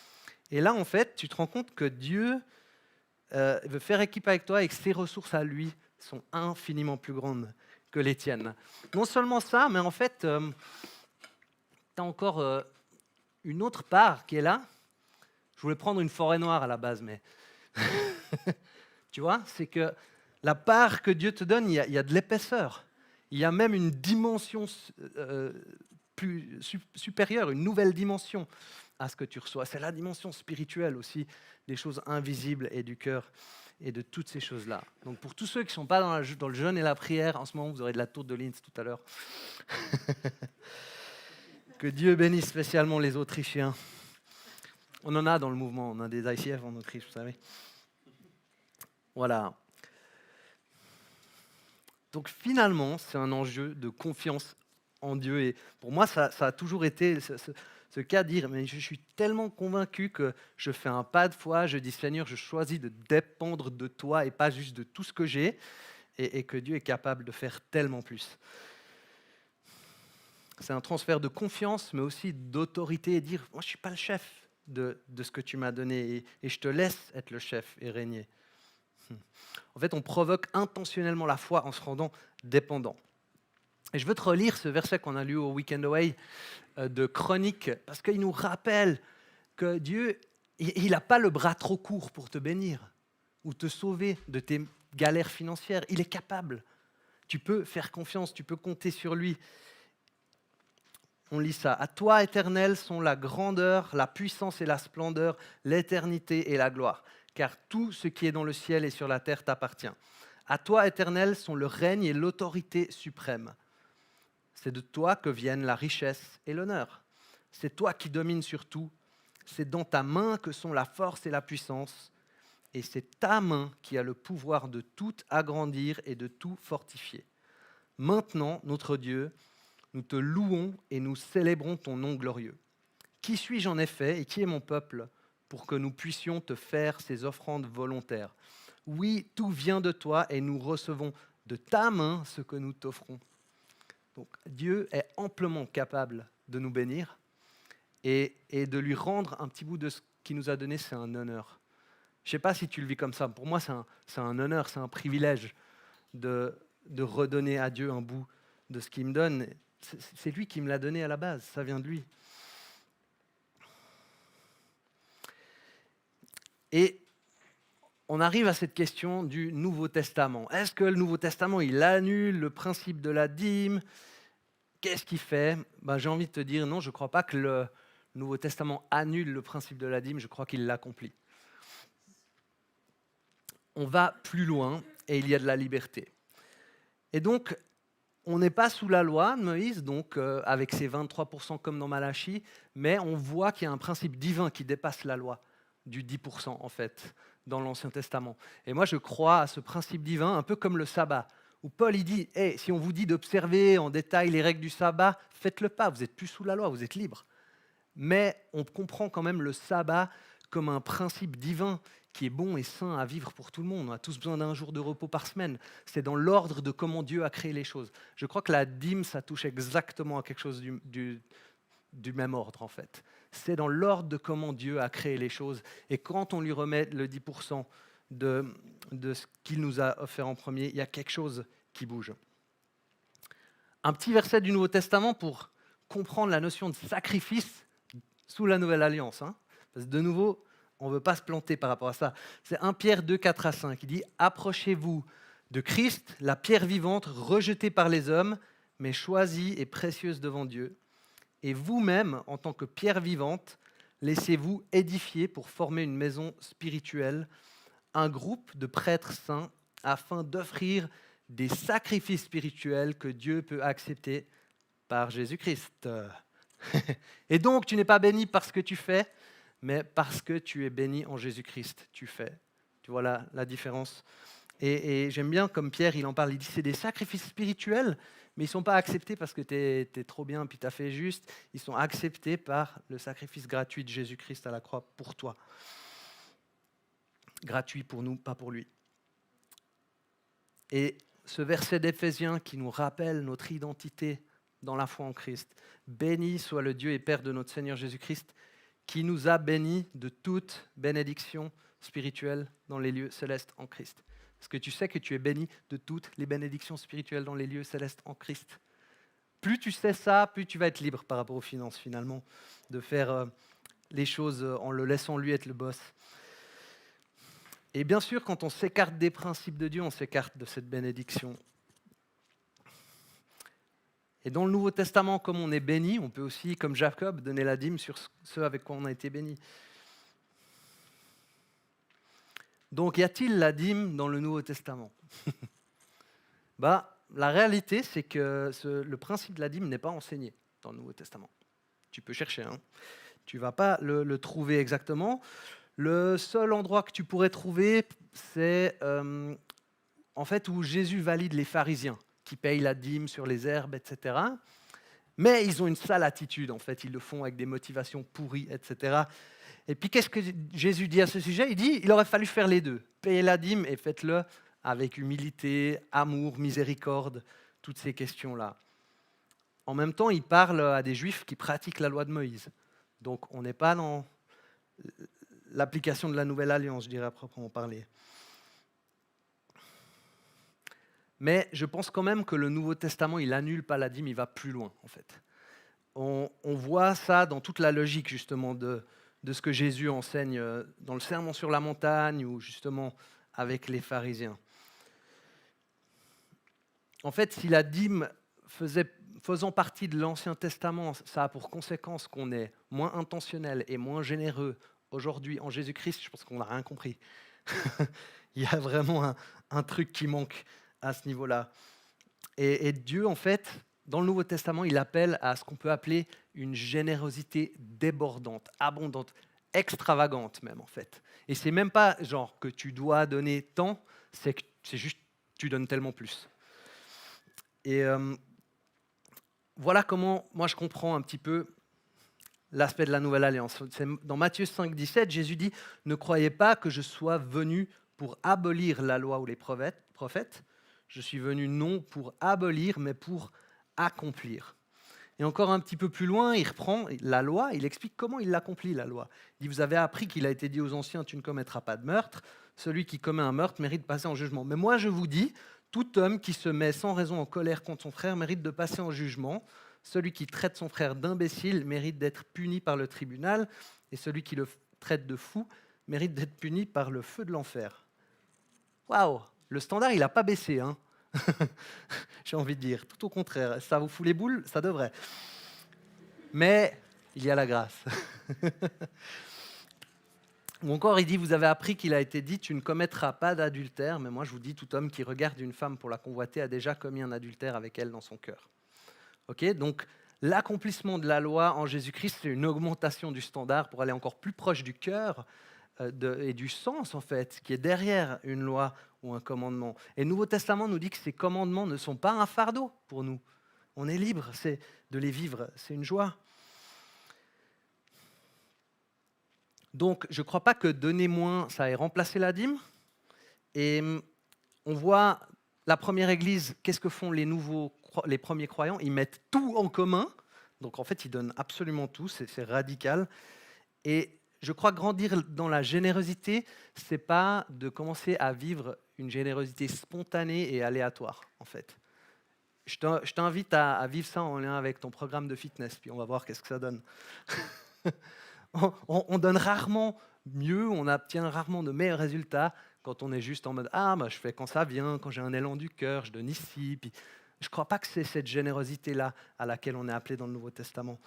S1: Et là, en fait, tu te rends compte que Dieu veut faire équipe avec toi et que ses ressources à lui sont infiniment plus grandes que les tiennes. Non seulement ça, mais en fait, tu as encore une autre part qui est là. Je voulais prendre une forêt noire à la base, mais... Tu vois, c'est que la part que Dieu te donne, il y a de l'épaisseur. Il y a même une dimension plus supérieure, une nouvelle dimension à ce que tu reçois. C'est la dimension spirituelle aussi, des choses invisibles et du cœur et de toutes ces choses-là. Donc pour tous ceux qui ne sont pas dans le jeûne et la prière, en ce moment, vous aurez de la tourte de Linz tout à l'heure. Que Dieu bénisse spécialement les Autrichiens. On en a dans le mouvement, on a des ICF en Autriche, vous savez. Voilà. Donc finalement, c'est un enjeu de confiance en Dieu. Et pour moi, ça a toujours été ce cas de dire, mais je suis tellement convaincu que je fais un pas de foi, je dis Seigneur, je choisis de dépendre de toi et pas juste de tout ce que j'ai, et que Dieu est capable de faire tellement plus. C'est un transfert de confiance, mais aussi d'autorité, et dire, moi je ne suis pas le chef de ce que tu m'as donné, et je te laisse être le chef et régner. En fait, on provoque intentionnellement la foi en se rendant dépendant. Et je veux te relire ce verset qu'on a lu au Weekend Away de Chroniques, parce qu'il nous rappelle que Dieu, il n'a pas le bras trop court pour te bénir ou te sauver de tes galères financières. Il est capable. Tu peux faire confiance, tu peux compter sur lui. On lit ça. À toi, Éternel, sont la grandeur, la puissance et la splendeur, l'éternité et la gloire. Car tout ce qui est dans le ciel et sur la terre t'appartient. À toi, Éternel, sont le règne et l'autorité suprême. C'est de toi que viennent la richesse et l'honneur. C'est toi qui domines sur tout. C'est dans ta main que sont la force et la puissance. Et c'est ta main qui a le pouvoir de tout agrandir et de tout fortifier. Maintenant, notre Dieu, nous te louons et nous célébrons ton nom glorieux. Qui suis-je en effet et qui est mon peuple pour que nous puissions te faire ces offrandes volontaires? Oui, tout vient de toi et nous recevons de ta main ce que nous t'offrons. Donc Dieu est amplement capable de nous bénir et de lui rendre un petit bout de ce qu'il nous a donné, c'est un honneur. Je ne sais pas si tu le vis comme ça. Pour moi, c'est un honneur, c'est un privilège de redonner à Dieu un bout de ce qu'il me donne. C'est lui qui me l'a donné à la base, ça vient de lui. Et on arrive à cette question du Nouveau Testament. Est-ce que le Nouveau Testament, il annule le principe de la dîme? Qu'est-ce qu'il fait? J'ai envie de te dire non, je ne crois pas que le Nouveau Testament annule le principe de la dîme, je crois qu'il l'accomplit. On va plus loin et il y a de la liberté. Et donc, on n'est pas sous la loi de Moïse, donc avec ses 23% comme dans Malachie, mais on voit qu'il y a un principe divin qui dépasse la loi du 10% en fait dans l'Ancien Testament. Et moi je crois à ce principe divin, un peu comme le sabbat, où Paul il dit hey, si on vous dit d'observer en détail les règles du sabbat, faites-le pas, vous n'êtes plus sous la loi, vous êtes libre. Mais on comprend quand même le sabbat comme un principe divin qui est bon et sain à vivre pour tout le monde. On a tous besoin d'un jour de repos par semaine. C'est dans l'ordre de comment Dieu a créé les choses. Je crois que la dîme, ça touche exactement à quelque chose du même ordre, en fait. C'est dans l'ordre de comment Dieu a créé les choses. Et quand on lui remet le 10% de ce qu'il nous a offert en premier, il y a quelque chose qui bouge. Un petit verset du Nouveau Testament pour comprendre la notion de sacrifice sous la Nouvelle Alliance. Parce que de nouveau, on ne veut pas se planter par rapport à ça. C'est 1 Pierre 2, 4 à 5 qui dit « Approchez-vous de Christ, la pierre vivante rejetée par les hommes, mais choisie et précieuse devant Dieu. Et vous-même, en tant que pierre vivante, laissez-vous édifier pour former une maison spirituelle, un groupe de prêtres saints, afin d'offrir des sacrifices spirituels que Dieu peut accepter par Jésus-Christ. » Et donc, tu n'es pas béni parce que tu fais, mais parce que tu es béni en Jésus-Christ, tu fais. Tu vois la différence. Et j'aime bien, comme Pierre, il en parle, il dit c'est des sacrifices spirituels, mais ils ne sont pas acceptés parce que tu es trop bien puis tu as fait juste. Ils sont acceptés par le sacrifice gratuit de Jésus-Christ à la croix pour toi. Gratuit pour nous, pas pour lui. Et ce verset d'Éphésiens qui nous rappelle notre identité dans la foi en Christ. Béni soit le Dieu et Père de notre Seigneur Jésus-Christ, qui nous a bénis de toute bénédiction spirituelle dans les lieux célestes en Christ. Est-ce que tu sais que tu es béni de toutes les bénédictions spirituelles dans les lieux célestes en Christ? Plus tu sais ça, plus tu vas être libre par rapport aux finances finalement, de faire les choses en le laissant lui être le boss. Et bien sûr, quand on s'écarte des principes de Dieu, on s'écarte de cette bénédiction. Et dans le Nouveau Testament, comme on est béni, on peut aussi, comme Jacob, donner la dîme sur ceux avec quoi on a été béni. Donc, y a-t-il la dîme dans le Nouveau Testament? La réalité, c'est que le principe de la dîme n'est pas enseigné dans le Nouveau Testament. Tu peux chercher, tu ne vas pas le trouver exactement. Le seul endroit que tu pourrais trouver, c'est en fait où Jésus valide les pharisiens qui payent la dîme sur les herbes, etc. Mais ils ont une sale attitude, en fait. Ils le font avec des motivations pourries, etc. Et puis, qu'est-ce que Jésus dit à ce sujet? Il dit, il aurait fallu faire les deux. Payez la dîme et faites-le avec humilité, amour, miséricorde, toutes ces questions-là. En même temps, il parle à des Juifs qui pratiquent la loi de Moïse. Donc, on n'est pas dans l'application de la Nouvelle Alliance, je dirais à proprement parler. Mais je pense quand même que le Nouveau Testament, il annule pas la dîme, il va plus loin, en fait. On voit ça dans toute la logique, justement, de ce que Jésus enseigne dans le Sermon sur la montagne ou justement avec les pharisiens. En fait, si la dîme faisant partie de l'Ancien Testament, ça a pour conséquence qu'on est moins intentionnel et moins généreux aujourd'hui en Jésus-Christ, je pense qu'on n'a rien compris. Il y a vraiment un truc qui manque à ce niveau-là. Et Dieu, en fait, dans le Nouveau Testament, il appelle à ce qu'on peut appeler une générosité débordante, abondante, extravagante même, en fait. Et c'est même pas genre que tu dois donner tant, c'est juste tu donnes tellement plus. Et voilà comment moi je comprends un petit peu l'aspect de la Nouvelle Alliance. C'est dans Matthieu 5, 17, Jésus dit « Ne croyez pas que je sois venu pour abolir la loi ou les prophètes. Je suis venu non pour abolir, mais pour accomplir. » Et encore un petit peu plus loin, il reprend la loi, il explique comment il l'accomplit, la loi. Il dit « Vous avez appris qu'il a été dit aux anciens, tu ne commettras pas de meurtre. Celui qui commet un meurtre mérite de passer en jugement. Mais moi, je vous dis, tout homme qui se met sans raison en colère contre son frère mérite de passer en jugement. Celui qui traite son frère d'imbécile mérite d'être puni par le tribunal. Et celui qui le traite de fou mérite d'être puni par le feu de l'enfer. » Waouh, le standard, il n'a pas baissé, j'ai envie de dire. Tout au contraire, ça vous fout les boules, ça devrait. Mais il y a la grâce. Ou encore, il dit, vous avez appris qu'il a été dit, tu ne commettras pas d'adultère, mais moi je vous dis, tout homme qui regarde une femme pour la convoiter a déjà commis un adultère avec elle dans son cœur. Okay, donc, l'accomplissement de la loi en Jésus-Christ, c'est une augmentation du standard pour aller encore plus proche du cœur et du sens, en fait, qui est derrière une loi ou un commandement. Et le Nouveau Testament nous dit que ces commandements ne sont pas un fardeau pour nous. On est libre de les vivre, c'est une joie. Donc, je ne crois pas que donner moins, ça ait remplacé la dîme. Et on voit la première église, qu'est-ce que font les premiers croyants? Ils mettent tout en commun. Donc, en fait, ils donnent absolument tout, c'est radical. Et je crois que grandir dans la générosité, ce n'est pas de commencer à vivre une générosité spontanée et aléatoire, en fait. Je t'invite à vivre ça en lien avec ton programme de fitness, puis on va voir qu'est-ce que ça donne. On donne rarement mieux, on obtient rarement de meilleurs résultats quand on est juste en mode « Ah, bah, je fais quand ça vient, quand j'ai un élan du cœur, je donne ici. » Puis, je ne crois pas que c'est cette générosité-là à laquelle on est appelé dans le Nouveau Testament.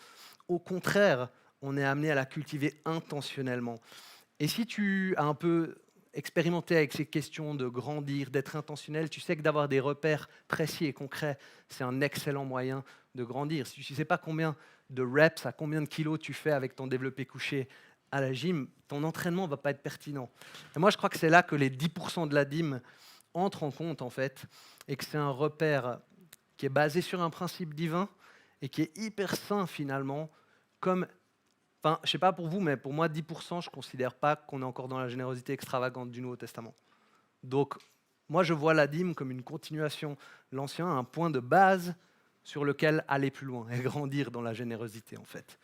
S1: Au contraire, on est amené à la cultiver intentionnellement. Et si tu as un peu expérimenté avec ces questions de grandir, d'être intentionnel, tu sais que d'avoir des repères précis et concrets, c'est un excellent moyen de grandir. Si tu ne sais pas combien de reps, à combien de kilos tu fais avec ton développé couché à la gym, ton entraînement ne va pas être pertinent. Et moi, je crois que c'est là que les 10% de la dîme entrent en compte, en fait, et que c'est un repère qui est basé sur un principe divin et qui est hyper sain, finalement, comme... Enfin, je ne sais pas pour vous, mais pour moi, 10%, je ne considère pas qu'on est encore dans la générosité extravagante du Nouveau Testament. Donc, moi, je vois la dîme comme une continuation de l'Ancien, un point de base sur lequel aller plus loin et grandir dans la générosité, en fait.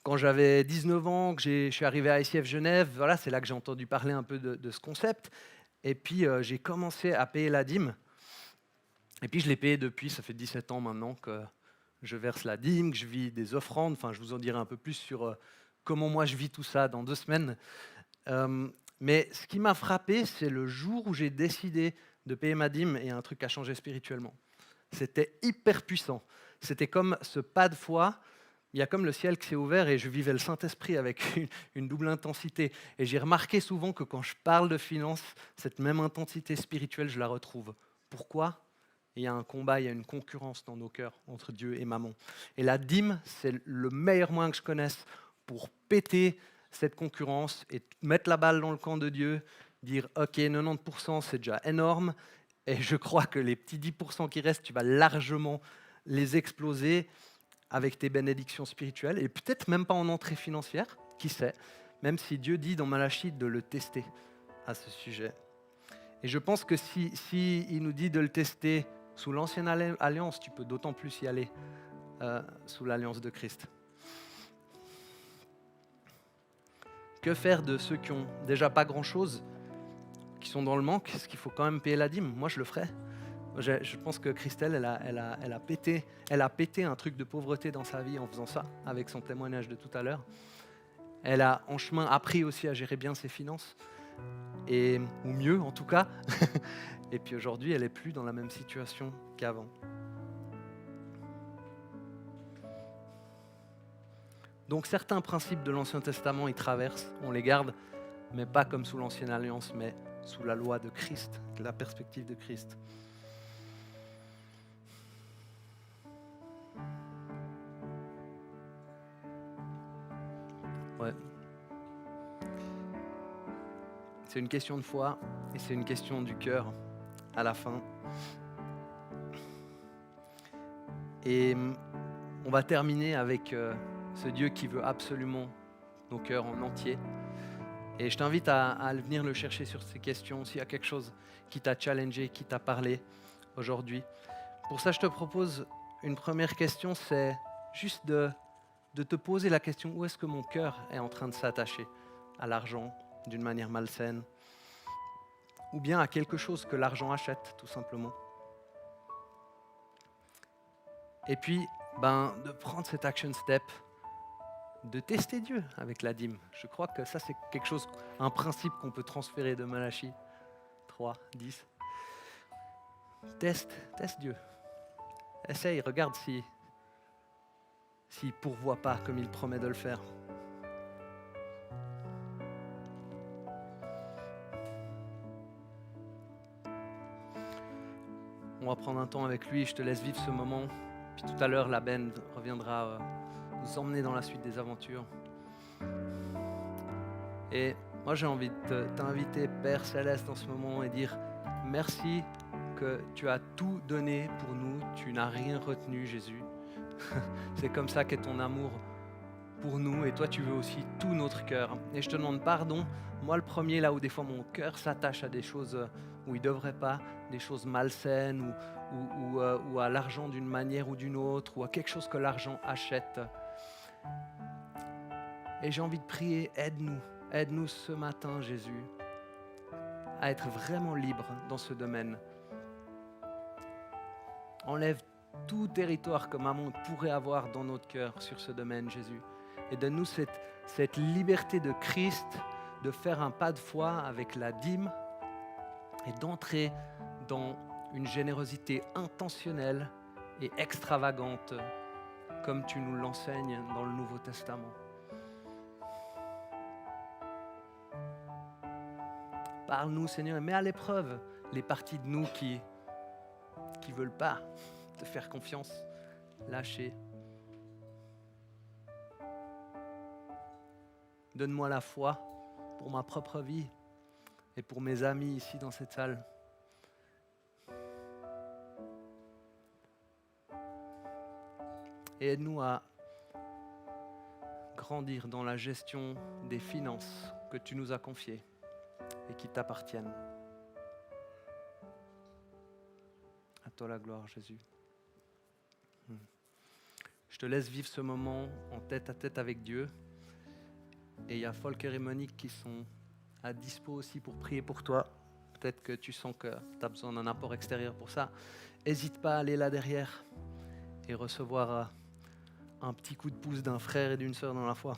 S1: Quand j'avais 19 ans, que je suis arrivé à ICF Genève, voilà, c'est là que j'ai entendu parler un peu de ce concept. Et puis, j'ai commencé à payer la dîme. Et puis, je l'ai payé depuis, ça fait 17 ans maintenant que je verse la dîme, que je vis des offrandes. Enfin, je vous en dirai un peu plus sur comment moi je vis tout ça dans 2 semaines. Mais ce qui m'a frappé, c'est le jour où j'ai décidé de payer ma dîme et un truc a changé spirituellement. C'était hyper puissant. C'était comme ce pas de foi. Il y a comme le ciel qui s'est ouvert et je vivais le Saint-Esprit avec une double intensité. Et j'ai remarqué souvent que quand je parle de finances, cette même intensité spirituelle, je la retrouve. Pourquoi? Il y a un combat, il y a une concurrence dans nos cœurs entre Dieu et Mammon. Et la dîme, c'est le meilleur moyen que je connaisse pour péter cette concurrence et mettre la balle dans le camp de Dieu, dire « Ok, 90%, c'est déjà énorme, et je crois que les petits 10% qui restent, tu vas largement les exploser avec tes bénédictions spirituelles, et peut-être même pas en entrée financière, qui sait, même si Dieu dit dans Malachie de le tester à ce sujet. » Et je pense que si il nous dit de le tester sous l'ancienne alliance, tu peux d'autant plus y aller sous l'alliance de Christ. Que faire de ceux qui ont déjà pas grand-chose, qui sont dans le manque? Est-ce qu'il faut quand même payer la dîme? Moi, je le ferais. Je pense que Christelle, elle a pété un truc de pauvreté dans sa vie en faisant ça, avec son témoignage de tout à l'heure. Elle a en chemin appris aussi à gérer bien ses finances, ou mieux en tout cas. Et puis aujourd'hui, elle n'est plus dans la même situation qu'avant. Donc certains principes de l'Ancien Testament, ils traversent, on les garde, mais pas comme sous l'Ancienne Alliance, mais sous la loi de Christ, la perspective de Christ. Ouais. C'est une question de foi et c'est une question du cœur à la fin. Et on va terminer avec ce Dieu qui veut absolument nos cœurs en entier. Et je t'invite à venir le chercher sur ces questions, s'il y a quelque chose qui t'a challengé, qui t'a parlé aujourd'hui. Pour ça, je te propose une première question, c'est juste de te poser la question, où est-ce que mon cœur est en train de s'attacher à l'argent d'une manière malsaine, ou bien à quelque chose que l'argent achète, tout simplement. Et puis, de prendre cet action step, de tester Dieu avec la dîme. Je crois que ça, c'est quelque chose, un principe qu'on peut transférer de Malachie 3, 10. Teste Dieu. Essaye, regarde s'il pourvoit pas comme il promet de le faire. On va prendre un temps avec lui, je te laisse vivre ce moment Puis tout à l'heure, la band reviendra nous emmener dans la suite des aventures. Et moi, j'ai envie de t'inviter, Père Céleste, dans ce moment et dire merci que tu as tout donné pour nous. Tu n'as rien retenu, Jésus. C'est comme ça qu'est ton amour pour nous. Et toi, tu veux aussi tout notre cœur. Et je te demande pardon. Moi, le premier, là où des fois mon cœur s'attache à des choses où il ne devrait pas, des choses malsaines ou à l'argent d'une manière ou d'une autre, ou à quelque chose que l'argent achète. Et j'ai envie de prier, aide-nous. Aide-nous ce matin, Jésus, à être vraiment libres dans ce domaine. Enlève tout territoire que maman pourrait avoir dans notre cœur sur ce domaine, Jésus. Et donne-nous cette liberté de Christ, de faire un pas de foi avec la dîme et d'entrer dans une générosité intentionnelle et extravagante, comme tu nous l'enseignes dans le Nouveau Testament. Parle-nous, Seigneur, et mets à l'épreuve les parties de nous qui ne veulent pas te faire confiance, lâcher. Donne-moi la foi pour ma propre vie et pour mes amis ici dans cette salle. Et aide-nous à grandir dans la gestion des finances que tu nous as confiées et qui t'appartiennent. À toi la gloire, Jésus. Je te laisse vivre ce moment en tête à tête avec Dieu. Et il y a Volker et Monique qui sont à dispo aussi pour prier pour toi. Peut-être que tu sens que tu as besoin d'un apport extérieur pour ça. N'hésite pas à aller là derrière et recevoir un petit coup de pouce d'un frère et d'une sœur dans la foi.